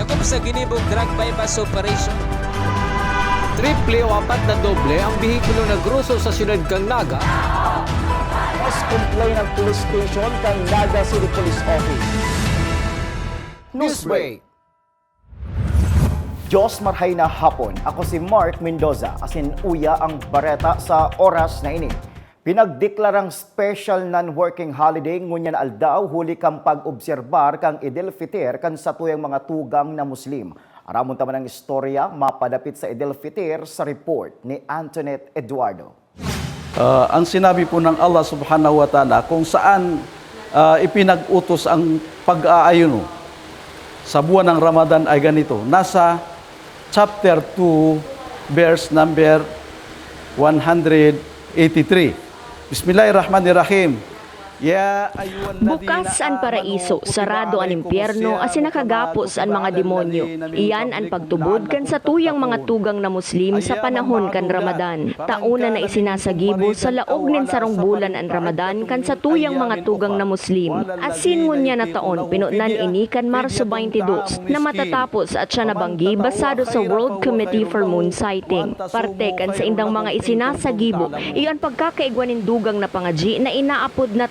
sakop sa ginibog drug bypass operation. Triple o apat na doble ang bihikulo na gruso sa siyudad kang Naga. Mas complain ng police station kang Naga City Police Office. Newsbreak. Diyos marhay na hapon. Ako si Mark Mendoza. Asin uya ang bareta sa oras na ini. Pinagdeklarang special non-working holiday ngunyan aldaw huli kang pag-obserbar kang Idil Fitr kan sa tuyang mga tugang na Muslim. Aramon taman ang istorya mapadapit sa Idil Fitr sa report ni Antoinette Eduardo. Ang sinabi po ng Allah subhanahu wa ta'ala kung saan ipinag-utos ang pag-aayuno sa buwan ng Ramadan ay ganito. Nasa chapter 2, verse number 183. Bismillahirrahmanirrahim. Bukas ang paraiso, sarado ang impyerno, asin nakagapos ang mga demonyo. Iyan ang pagtubod kan sa tuyang mga tugang na Muslim sa panahon kan Ramadan. Tauna na isinasagibo sa laog nin sarong bulan ang Ramadan kan sa tuyang mga tugang na Muslim. Asin ngunya na taon, pinunan ini kan Marso 22 na matatapos at siya nabanggi basado sa World Committee for Moon Sighting. Parte kan sa indang mga isinasagibo, iyan pagkakaigwanin dugang na pangaji na inaapod na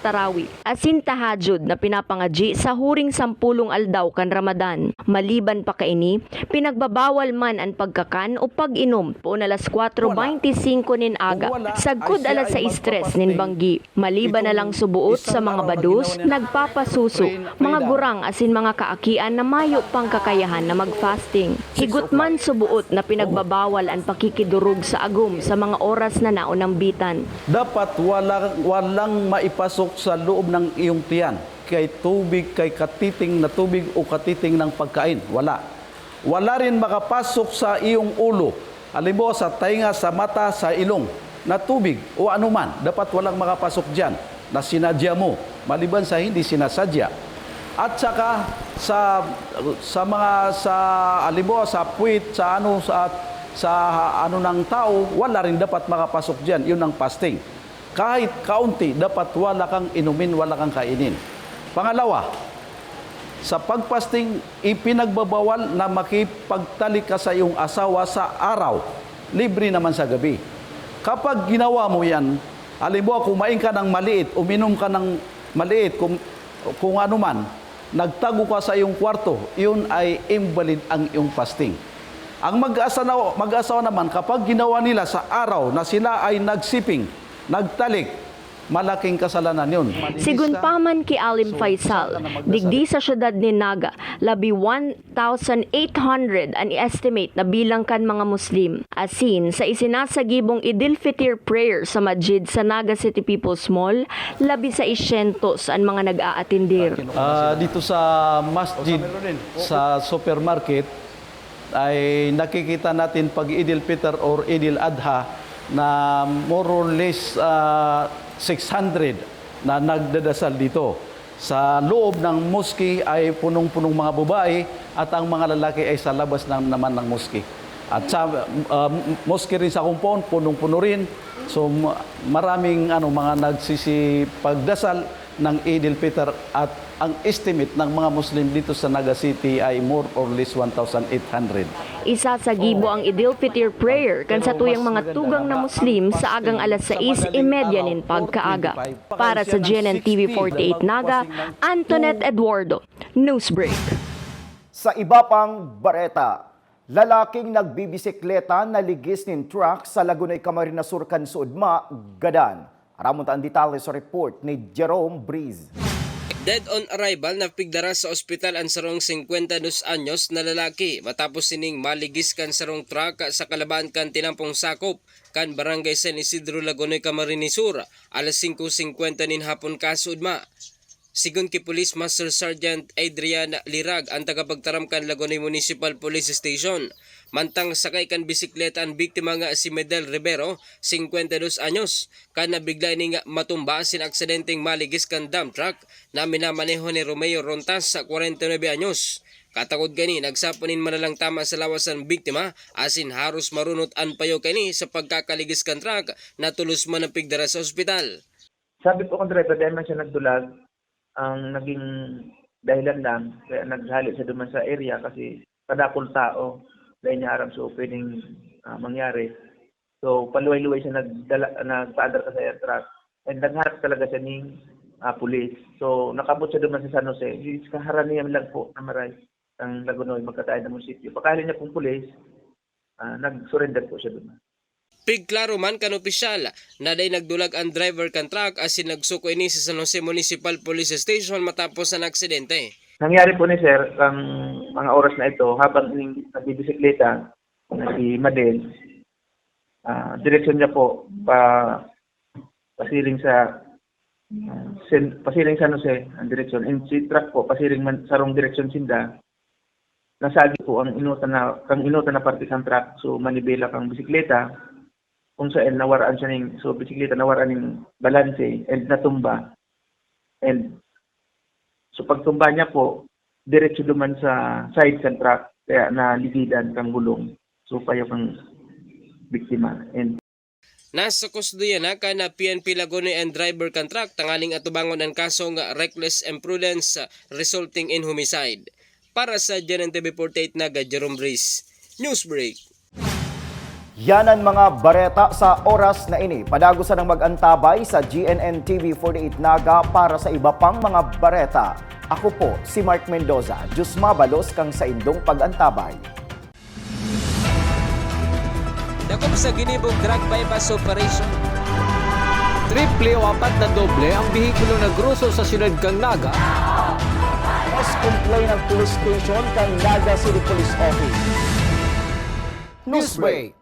asin tahajud na pinapangaji sa huring 10 aldaw kan Ramadan. Maliban pa kaini, pinagbabawal man ang pagkakan o pag-inom po alas 4:25 nin aga. Sagkod alas 6 nin banggi. Maliban na lang subuot sa mga badus, nagpapasuso, mga gurang asin mga kaakian na mayo pang kakayahan na mag-fasting. Higot man subuot na pinagbabawal ang pakikidurog sa agum sa mga oras na naunang bitan. Dapat walang maipasok sa loob ng iyong tiyan, kay tubig, kay katiting na tubig o katiting ng pagkain. Wala. Wala rin makapasok sa iyong ulo, halimbawa sa tainga, sa mata, sa ilong, na tubig o anuman. Dapat walang makapasok dyan na sinadya mo, maliban sa hindi sinasadya. At saka halimbawa sa puwit, sa ano ng tao, wala rin dapat makapasok dyan. Yun ang fasting. Kahit kaunti, dapat wala kang inumin, wala kang kainin. Pangalawa, sa pagpasting, ipinagbabawal na makipagtalik ka sa iyong asawa sa araw. Libre naman sa gabi. Kapag ginawa mo yan, halimbawa kumain ka ng maliit, uminom ka ng maliit, kung ano man, nagtago ka sa iyong kwarto, yun ay invalid ang iyong fasting. Ang mag-asawa naman, kapag ginawa nila sa araw na sila ay nagsiping, nagtalik, malaking kasalanan yun. Sigun paman ki Alim Faisal, digdi sa syudad ni Naga, labi 1,800 ang i-estimate na bilang kan mga Muslim. Asin, sa isinasagibong Idil Fitr prayer sa masjid sa Naga City People's Mall, labi sa 600 ang mga nag-aatindir. Dito sa masjid, sa supermarket, ay nakikita natin pag Idil Fitr or Idil Adha, na more or less 600 na nagdadasal dito. Sa loob ng mosque ay punong-punong mga babae at ang mga lalaki ay sa labas naman ng mosque. At sa mosque rin sa compound, punong-puno rin. So maraming mga nagsisipagdasal ng Idil Fitr at ang estimate ng mga Muslim dito sa Naga City ay more or less 1,800. Isa sa gibo ang Idil Fitr prayer kan sa tuyang mga tugang na Muslim sa agang alas 6:30 nin pagkaaga. Para sa GNN TV 48 Naga, Antoinette Eduardo, Newsbreak. Sa iba pang bareta, lalaking nagbibisikleta na ligis nin truck sa Lagunay Camarines Sur kan Suudma, Gadan. Aramon ang detalye sa report ni Jerome Breeze. Dead on arrival na pigdara sa ospital ang sarong 52 anyos na lalaki matapos sining maligis kan sarong truck sa kalabaan kan tinampong sakop kan Barangay San Isidro, Lagunay, Camarines Sur alas 5:50 nin hapon kasudma. Sigun ki Police Master Sergeant Adrian Lirag ang tagapagtaram kan Lagunay Municipal Police Station. Mantang sakay kan bisikleta ang biktima nga si Medel Rivero, 52 anyos, kan nabigla ni nga matumba sin aksidenteng maligis kan dump truck na minamaneho ni Romeo Rontas sa 49 anyos. Katakod gani nagsaponin manalang tama sa lawas ang biktima asin haros marunot an payo kani sa pagkakaligis kan truck na tulos man ang pigdara sa ospital. Sabi po kong driver dahil man siya nagdulag, ang naging dahilan lang kaya naghali siya duman sa area kasi kadakol tao dahil niya aram so pwedeng mangyari. So paluway-luway siya nagpaandar ka sa air truck and nagharap talaga siya ng pulis. So nakabot siya doon sa San Jose. Kaharanihan lang po na maray ang Lagunoy magkatayo ng munisipyo. Pagkahali niya pong pulis, nag-surrender po siya doon. Pigklaro man kan opisyal na day nagdulag ang driver kan truck as nagsuko ini sa San Jose Municipal Police Station matapos ang aksidente. Nangyari po ni Sir, ang mga oras na ito, habang nagbibisikleta na si Madel, direksyon niya po pasiring sa San Jose ang direksyon. And si truck po, pasiring sarong direksyon sinda, nasagi po ang inutan na parte ng truck. So manibela kang bisikleta, kung saan nawaraan siya bisikleta nawaraan ng balanse and natumba. And so pagtumba niya po, diretso duman sa side ng truck, kaya naligidan kang gulong. So payo kang biktima. And nasa kusduyan na na PNP Lagunoy and driver kan truck tangaling atubangon ang kasong reckless imprudence resulting in homicide. Para sa GNN TV48 Naga, Jerome Breeze, Newsbreak. Yan ang mga bareta sa oras na ini. Padagusan ang mag-antabay sa GNN TV48 Naga para sa iba pang mga bareta. Ako po si Mark Mendoza. Diyos mabalos kang sa indong pag-antabay. Dakop sa ginibong drug bypass operation. Triple o 4 na doble ang bihikulo na gruso sa siyudad kang Naga. Mas complain ng police station kang Naga City Police Office. Newsbreak.